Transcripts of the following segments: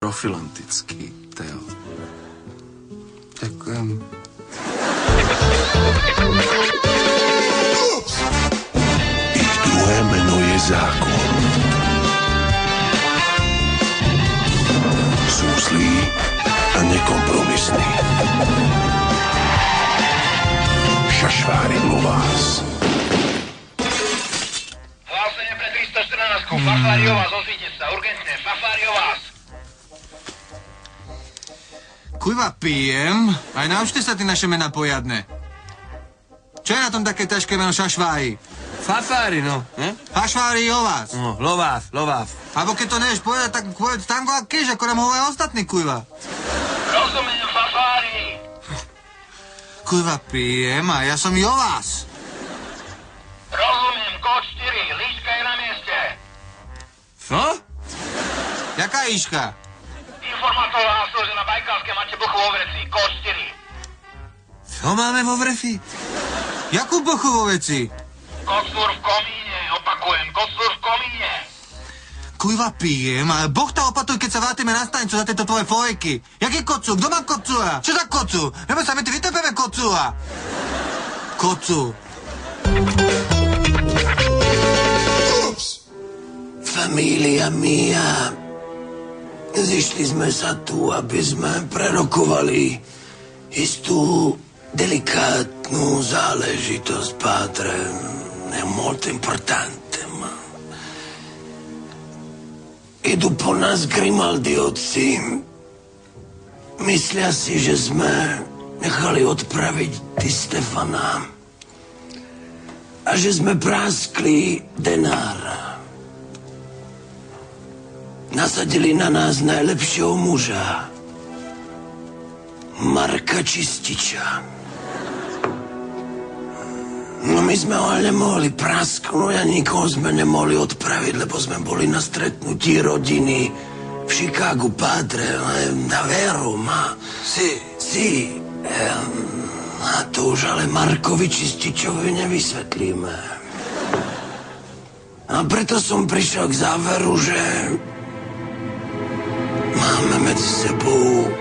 profilantický, Teo. Ďakujem. Ich druhé meno je zákon. Sú zlí a nekompromisní. Šašvári Lovás. Hlásenie pre 314. Fafári o vás, ozvíte sa, urgentne, Fafári o vás. Kujva pijem, aj naučte sa ty naše mená pojadné. Čo je na tom také ťažké meno Šašvári? Fafári, no. Fašvári o vás. No, Lovás. Alebo keď to nevieš povedať, tak povedz tango a kýž, ako nám hovoria ostatní, kujva. Rozumiem, Fafári. Kujva pijem a ja som Jovás. Rozumiem, kód 4, líška je na mieste. Co? Jaká iška? Informátor hlásil, že na Bajkalske máte blchu vo vreci, kód 4. Co máme vo vrefi? Jakú bochu vo veci? Kocúr v komíne, opakujem, kocúr v komíne. Kujva pijem, ale boh ta opatuj, keď sa vrátime na stanicu za tieto tvoje fojky. Jaký kocúr? Kto má kocúra? Čo za kocúr? Nebo sa my ty vytepeme kocúra. Kocúr. Familia mia. Zišli sme sa tu, aby sme prerokovali istú delikátnu záležitosť, padre. È molto importante, ma... Idú po nás Grimaldiovci. Myslia si, že sme nechali odpraviť Di Stefana a že sme práskli denára. Nasadili na nás najlepšieho muža, Marka Čističa. No my sme ho ale nemohli prasknúť a nikoho sme nemohli odpraviť, lebo sme boli na stretnutí rodiny v Chicagu, padre, davvero, ma... Si. A to už ale Markovi Čističovi nevysvetlíme. A preto som prišiel k záveru, že máme medzi sebou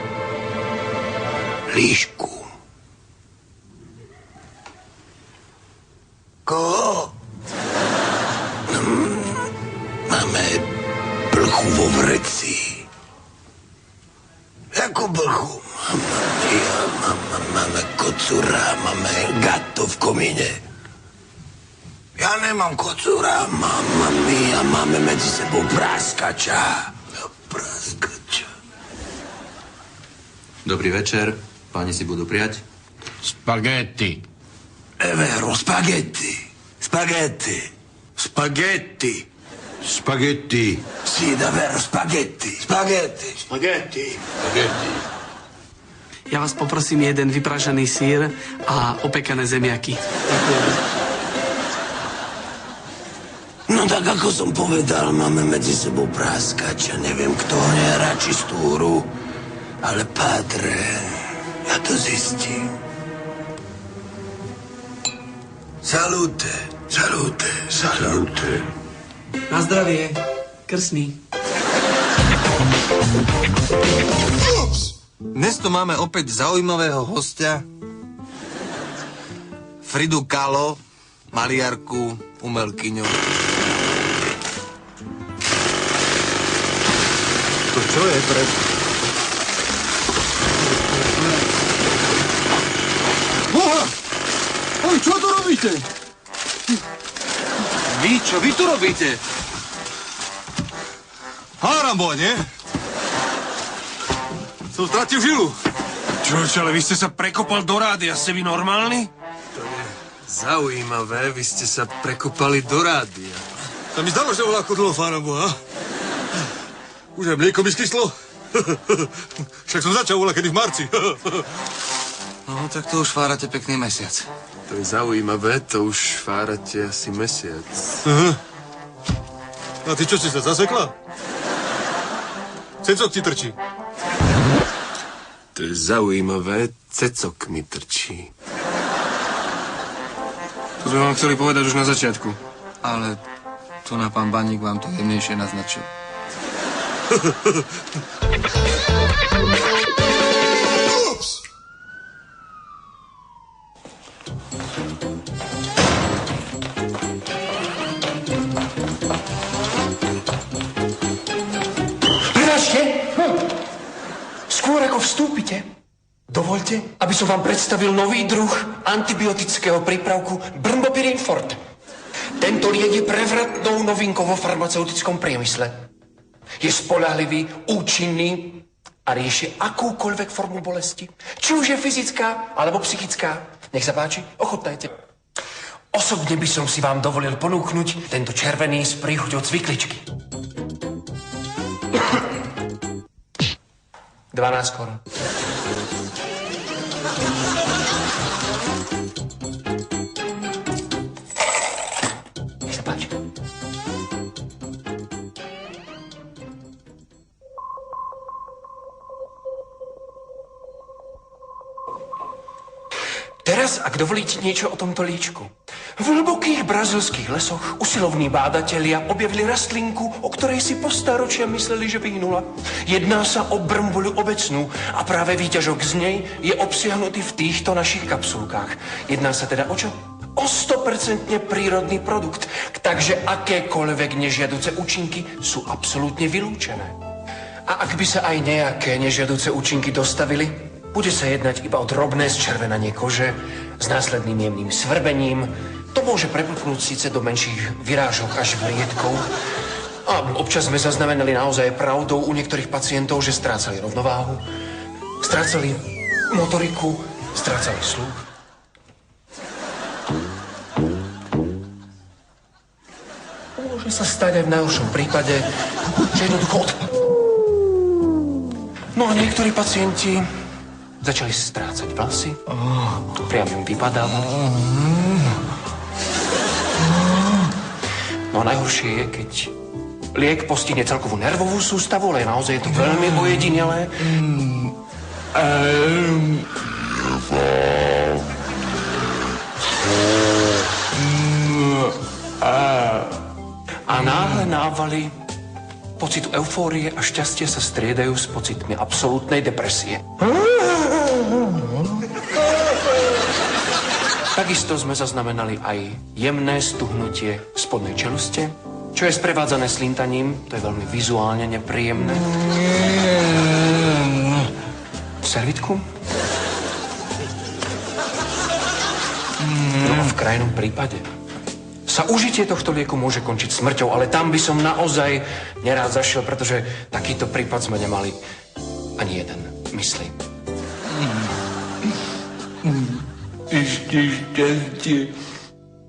líšku. Koho? Máme blchu vo vreci. Jakú blchu? Máme kocúra, máme gato v komíne. Ja nemám kocúra, máme medzi sebou práskača. Dobrý večer, páni si budú prijať? Spaghetti. È vero, spaghetti. Sì, davvero, spaghetti. Ja vás poprosím jeden vypražaný sír a opekané zemiaky. No tak ako som povedal, máme medzi sebou práskača. Neviem, kto hrá čistú hru, ale padre, ja to zistím. Salute. Na zdravie, krsný. Dnes tu máme opäť zaujímavého hostia. Fridu Kahlo, maliarku, umelkyňu. To čo je pre... Boha! Oj, čo tu robíte? Čo vy tu robíte? Hárambo, nie? Som stratil žilu. Čo, ale vy ste sa prekopal do rádia, ste vy normálni? Zaujímavé, vy ste sa prekopali do rádia. Sa mi zdalo, že volá ako dlho, Hárambo, a? Už aj mlieko mi skyslo. Však som začal volať kedy v marci. No, tak to už fárate pekný mesiac. To je zaujímavé, to už fárate asi mesiac. A ty čo si sa zasekla? Cecok ti trčí. To je zaujímavé, cecok mi trčí. To sme vám chceli povedať už na začiatku. Ale tu na pán Baník vám to jemnejšie naznačil. Prepačte! Skôr ako vstúpite, dovoľte, aby som vám predstavil nový druh antibiotického prípravku Brmbopyrin Forte. Tento liek je prevratnou novinkou vo farmaceutickom priemysle. Je spoľahlivý, účinný a rieši akúkoľvek formu bolesti. Či už je fyzická, alebo psychická. Nech sa páči, ochutnajte. Osobne by som si vám dovolil ponúknuť tento červený s príchuťou cvikličky. 12 korún. Nech sa páči. Teraz, ak dovolíte niečo o tomto líčku. V hlbokých brazilských lesoch usilovní bádatelia objavili rastlinku, o ktorej si po stáročia mysleli, že vyhnula. Jedná sa o brmbuľu obecnú a práve výťažok z nej je obsiahnutý v týchto našich kapsulkách. Jedná sa teda o čo? O 100% prírodný produkt, takže akékoľvek nežiaduce účinky sú absolútne vylúčené. A ak by sa aj nejaké nežiaduce účinky dostavili, bude sa jednať iba o drobné zčervenanie kože s následným jemným svrbením. To môže prepuknúť síce do menších vyrážok až vriedkov. A občas sme zaznamenali naozaj pravdou u niektorých pacientov, že strácali rovnováhu, strácali motoriku, strácali sluch. Môže sa stať aj v najhoršom prípade, že jednoducho odpadnú. No a niektorí pacienti začali strácať vlasy. Priam im vypadávali. No a najhoršie je, keď liek postihne celkovú nervovú sústavu, ale naozaj je to veľmi ojedinelé. A náhle návaly pocitu eufórie a šťastia sa striedajú s pocitmi absolútnej depresie. Takisto sme zaznamenali aj jemné stuhnutie spodnej čeluste, čo je sprevádzané slintaním, to je veľmi vizuálne nepríjemné. Servitku? No a v krajnom prípade sa užitie tohto lieku môže končiť smrťou, ale tam by som naozaj nerád zašiel, pretože takýto prípad sme nemali ani jeden, myslím. Ešte šťastie,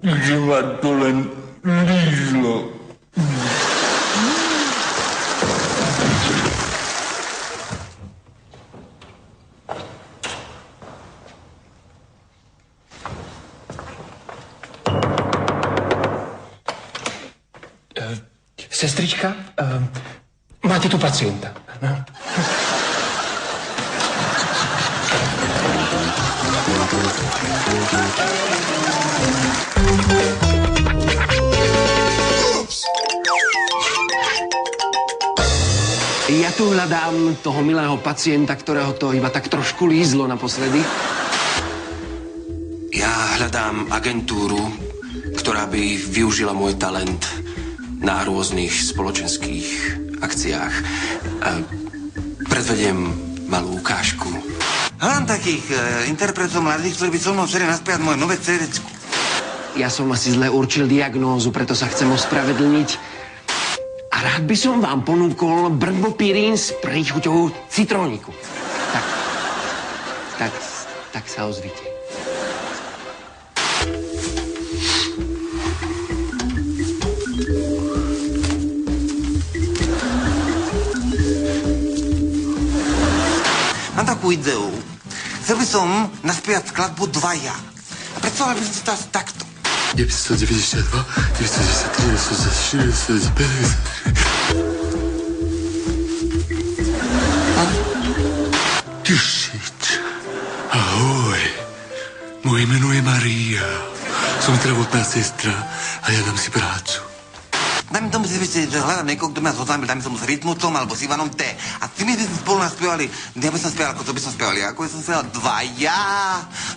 že ma to len lízlo. Sestrička, máte tu pacienta. No. Ja tu hľadám toho milého pacienta, ktorého to iba tak trošku lízlo naposledy. Ja hľadám agentúru, ktorá by využila môj talent na rôznych spoločenských akciách. Predvediem malú ukážku. Hľadám takých interpretov mladých, ktorí by so mnou chceli naspievať moje nové CD-čko. Ja som asi zle určil diagnózu, preto sa chcem ospravedlniť. A rád by som vám ponúkol Brmbopyrin s príchuťou citróniku. Tak sa ozvite. Mám takú ideu. Chcel by som naspievať skladbu Dvaja. A predstavoval by som si to asi takto. 992, 993, 995. Tyšič. Ahoj. Moje meno je Maria. Som zdravotná sestra a ja dám si prácu. dajme tomu si, že hľadám niekoho, kto ma zoznámil, dajme tomu s Rytmusom alebo s Ivanom T. A s tými by sme spolu naspievali, ja by som spieval, ako to by som spieval, ako by som spieval dvaja.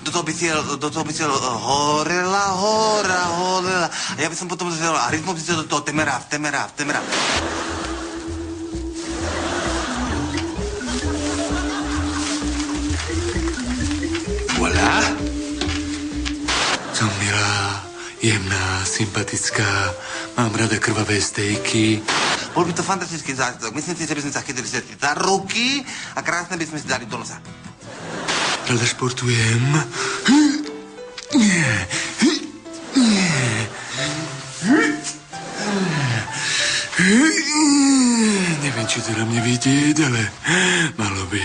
Do toho by si horela, horela. A ja by som potom spieval, a Rytmus by si do toho temerav. Voilà. Som milá, jemná, sympatická, mám rada krvavé stejky. Bol by to fantastický zážitok. Myslím si, že by sme sa chytili všetky za ruky a krásne by sme si dali do nosa. Rada športujem. Neviem, či to na mne vidieť, ale malo by.